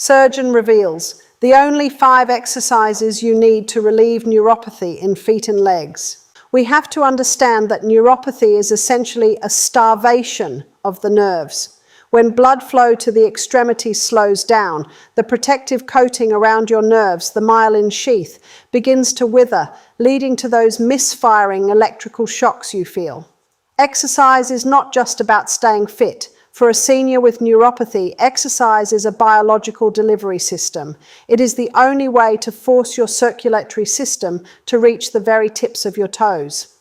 Surgeon reveals the only 5 exercises you need to relieve neuropathy in feet and legs. We have to understand that neuropathy is essentially a starvation of the nerves. When blood flow to the extremities slows down, the protective coating around your nerves, the myelin sheath, begins to wither, leading to those misfiring electrical shocks you feel. Exercise is not just about staying fit. For a senior with neuropathy, exercise is a biological delivery system. It is the only way to force your circulatory system to reach the very tips of your toes.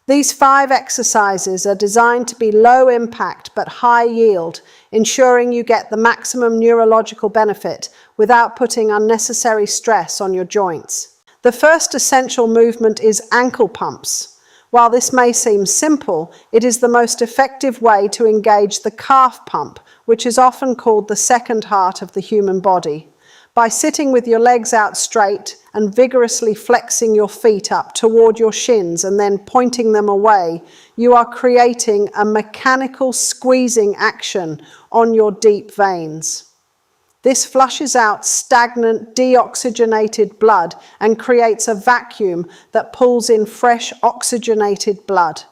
These 5 exercises are designed to be low impact but high yield, ensuring you get the maximum neurological benefit without putting unnecessary stress on your joints. The first essential movement is ankle pumps. While this may seem simple, it is the most effective way to engage the calf pump, which is often called the second heart of the human body. By sitting with your legs out straight and vigorously flexing your feet up toward your shins and then pointing them away, you are creating a mechanical squeezing action on your deep veins. This flushes out stagnant, deoxygenated blood and creates a vacuum that pulls in fresh, oxygenated blood.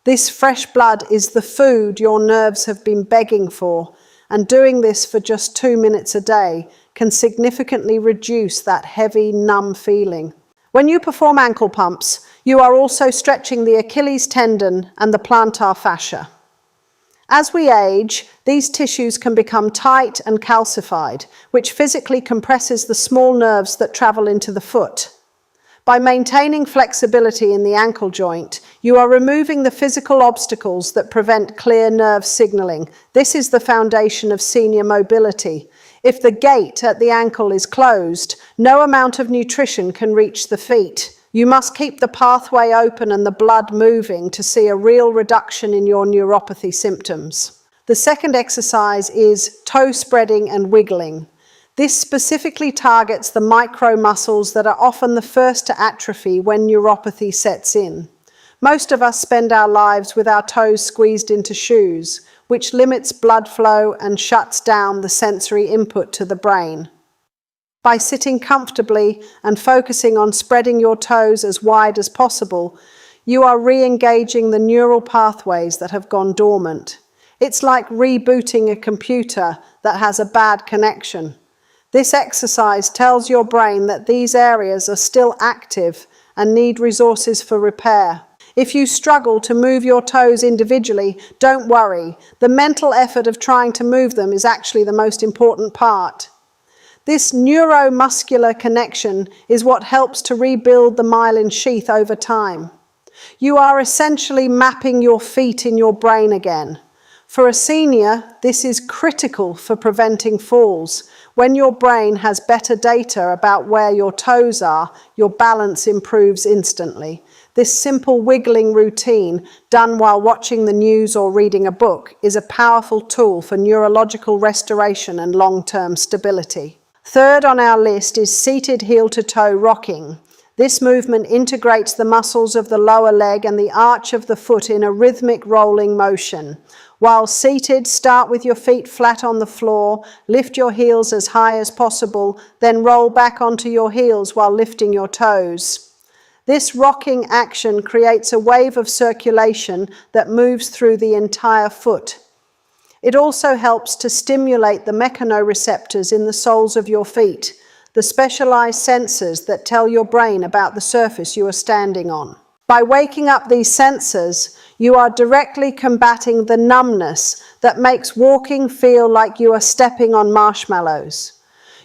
This fresh blood is the food your nerves have been begging for, and doing this for just 2 minutes a day can significantly reduce that heavy, numb feeling. When you perform ankle pumps, you are also stretching the Achilles tendon and the plantar fascia. As we age, these tissues can become tight and calcified, which physically compresses the small nerves that travel into the foot. By maintaining flexibility in the ankle joint, you are removing the physical obstacles that prevent clear nerve signaling. This is the foundation of senior mobility. If the gate at the ankle is closed, no amount of nutrition can reach the feet. You must keep the pathway open and the blood moving to see a real reduction in your neuropathy symptoms. The second exercise is toe spreading and wiggling. This specifically targets the micro muscles that are often the first to atrophy when neuropathy sets in. Most of us spend our lives with our toes squeezed into shoes, which limits blood flow and shuts down the sensory input to the brain. By sitting comfortably and focusing on spreading your toes as wide as possible, you are re-engaging the neural pathways that have gone dormant. It's like rebooting a computer that has a bad connection. This exercise tells your brain that these areas are still active and need resources for repair. If you struggle to move your toes individually, don't worry. The mental effort of trying to move them is actually the most important part. This neuromuscular connection is what helps to rebuild the myelin sheath over time. You are essentially mapping your feet in your brain again. For a senior, this is critical for preventing falls. When your brain has better data about where your toes are, your balance improves instantly. This simple wiggling routine, done while watching the news or reading a book, is a powerful tool for neurological restoration and long-term stability. Third on our list is seated heel-to-toe rocking. This movement integrates the muscles of the lower leg and the arch of the foot in a rhythmic rolling motion. While seated, start with your feet flat on the floor, lift your heels as high as possible, then roll back onto your heels while lifting your toes. This rocking action creates a wave of circulation that moves through the entire foot. It also helps to stimulate the mechanoreceptors in the soles of your feet, the specialized sensors that tell your brain about the surface you are standing on. By waking up these sensors, you are directly combating the numbness that makes walking feel like you are stepping on marshmallows.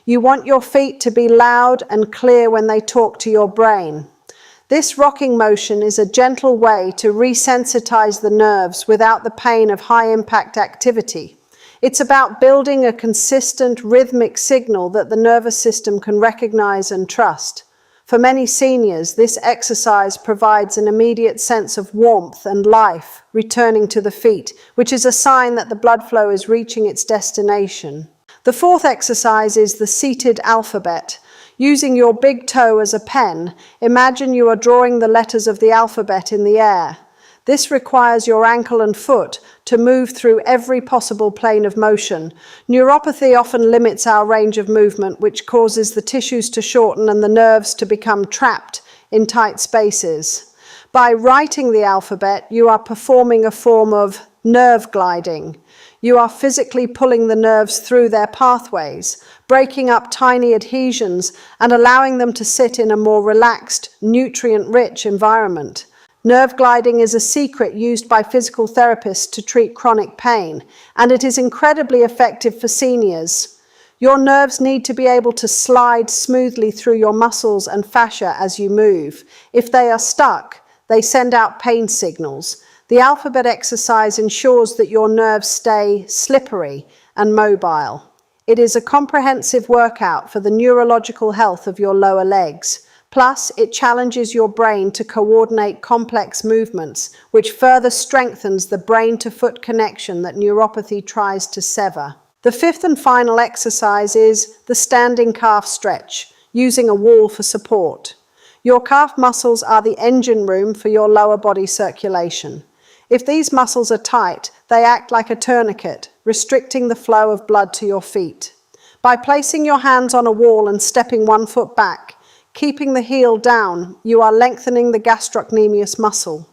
You want your feet to be loud and clear when they talk to your brain. This rocking motion is a gentle way to resensitize the nerves without the pain of high-impact activity. It's about building a consistent rhythmic signal that the nervous system can recognize and trust. For many seniors, this exercise provides an immediate sense of warmth and life returning to the feet, which is a sign that the blood flow is reaching its destination. The fourth exercise is the seated alphabet. Using your big toe as a pen, imagine you are drawing the letters of the alphabet in the air. This requires your ankle and foot to move through every possible plane of motion. Neuropathy often limits our range of movement, which causes the tissues to shorten and the nerves to become trapped in tight spaces. By writing the alphabet, you are performing a form of nerve gliding. You are physically pulling the nerves through their pathways, breaking up tiny adhesions and allowing them to sit in a more relaxed, nutrient-rich environment. Nerve gliding is a secret used by physical therapists to treat chronic pain, and it is incredibly effective for seniors. Your nerves need to be able to slide smoothly through your muscles and fascia as you move. If they are stuck, they send out pain signals. The alphabet exercise ensures that your nerves stay slippery and mobile. It is a comprehensive workout for the neurological health of your lower legs. Plus, it challenges your brain to coordinate complex movements, which further strengthens the brain-to-foot connection that neuropathy tries to sever. The fifth and final exercise is the standing calf stretch, using a wall for support. Your calf muscles are the engine room for your lower body circulation. If these muscles are tight, they act like a tourniquet, restricting the flow of blood to your feet. By placing your hands on a wall and stepping one foot back, keeping the heel down, you are lengthening the gastrocnemius muscle.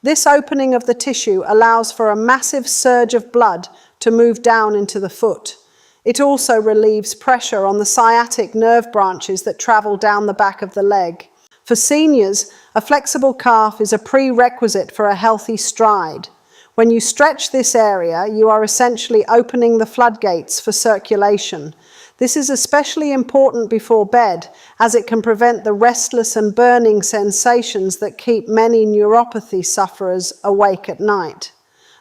This opening of the tissue allows for a massive surge of blood to move down into the foot. It also relieves pressure on the sciatic nerve branches that travel down the back of the leg. For seniors, a flexible calf is a prerequisite for a healthy stride. When you stretch this area, you are essentially opening the floodgates for circulation. This is especially important before bed, as it can prevent the restless and burning sensations that keep many neuropathy sufferers awake at night.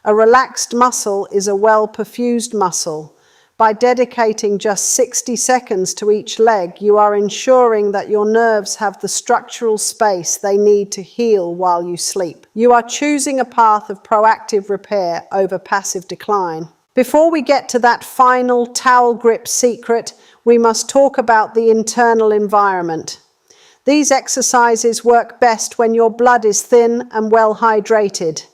A relaxed muscle is a well-perfused muscle. By dedicating just 60 seconds to each leg, you are ensuring that your nerves have the structural space they need to heal while you sleep. You are choosing a path of proactive repair over passive decline. Before we get to that final towel grip secret, we must talk about the internal environment. These exercises work best when your blood is thin and well hydrated.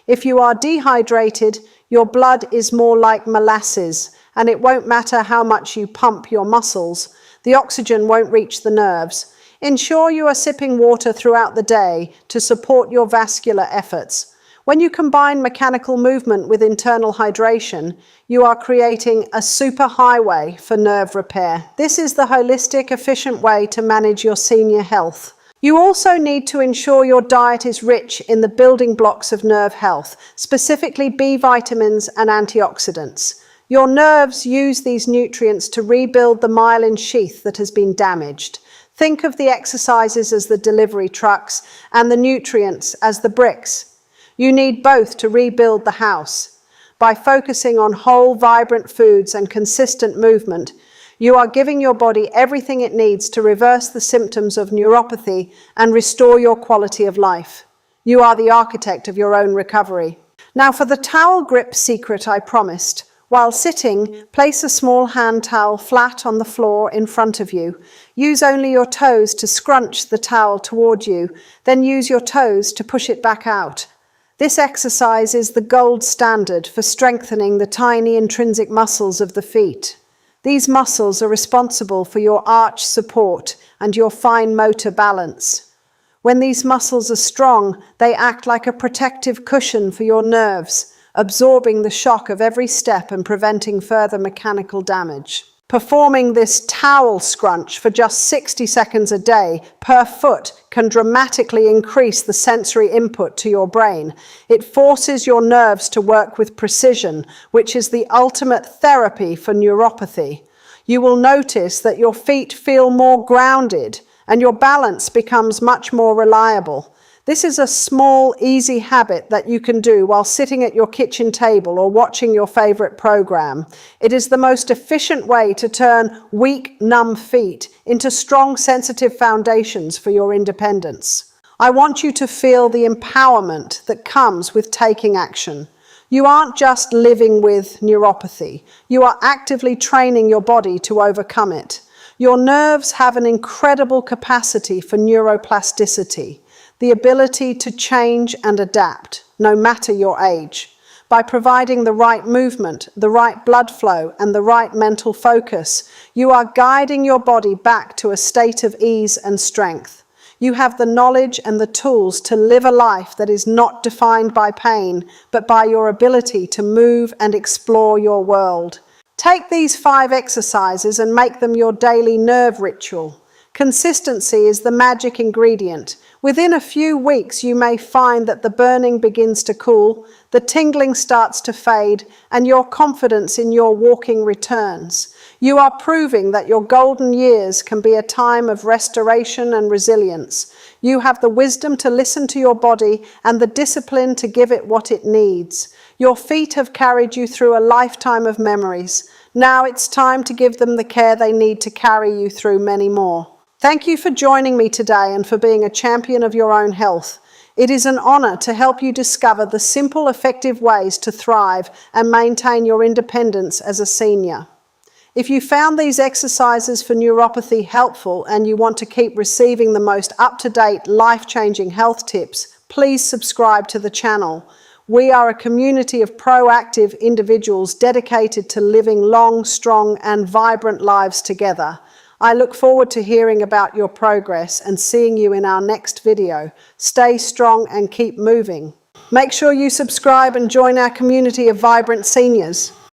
If you are dehydrated, your blood is more like molasses, and it won't matter how much you pump your muscles, the oxygen won't reach the nerves. Ensure you are sipping water throughout the day to support your vascular efforts. When you combine mechanical movement with internal hydration, you are creating a superhighway for nerve repair. This is the holistic, efficient way to manage your senior health. You also need to ensure your diet is rich in the building blocks of nerve health, specifically B vitamins and antioxidants. Your nerves use these nutrients to rebuild the myelin sheath that has been damaged. Think of the exercises as the delivery trucks and the nutrients as the bricks. You need both to rebuild the house. By focusing on whole, vibrant foods and consistent movement, you are giving your body everything it needs to reverse the symptoms of neuropathy and restore your quality of life. You are the architect of your own recovery. Now for the towel grip secret I promised. While sitting, place a small hand towel flat on the floor in front of you. Use only your toes to scrunch the towel toward you, then use your toes to push it back out. This exercise is the gold standard for strengthening the tiny intrinsic muscles of the feet. These muscles are responsible for your arch support and your fine motor balance. When these muscles are strong, they act like a protective cushion for your nerves, absorbing the shock of every step and preventing further mechanical damage. Performing this towel scrunch for just 60 seconds a day per foot can dramatically increase the sensory input to your brain. It forces your nerves to work with precision, which is the ultimate therapy for neuropathy. You will notice that your feet feel more grounded and your balance becomes much more reliable. This is a small, easy habit that you can do while sitting at your kitchen table or watching your favorite program. It is the most efficient way to turn weak, numb feet into strong, sensitive foundations for your independence. I want you to feel the empowerment that comes with taking action. You aren't just living with neuropathy. You are actively training your body to overcome it. Your nerves have an incredible capacity for neuroplasticity. the ability to change and adapt, no matter your age. By providing the right movement, the right blood flow, and the right mental focus, you are guiding your body back to a state of ease and strength. You have the knowledge and the tools to live a life that is not defined by pain, but by your ability to move and explore your world. Take these 5 exercises and make them your daily nerve ritual. Consistency is the magic ingredient. Within a few weeks, you may find that the burning begins to cool, the tingling starts to fade, and your confidence in your walking returns. You are proving that your golden years can be a time of restoration and resilience. You have the wisdom to listen to your body and the discipline to give it what it needs. Your feet have carried you through a lifetime of memories. Now it's time to give them the care they need to carry you through many more. Thank you for joining me today and for being a champion of your own health. It is an honor to help you discover the simple, effective ways to thrive and maintain your independence as a senior. If you found these exercises for neuropathy helpful and you want to keep receiving the most up-to-date, life-changing health tips, please subscribe to the channel. We are a community of proactive individuals dedicated to living long, strong, and vibrant lives together. I look forward to hearing about your progress and seeing you in our next video. Stay strong and keep moving. Make sure you subscribe and join our community of vibrant seniors.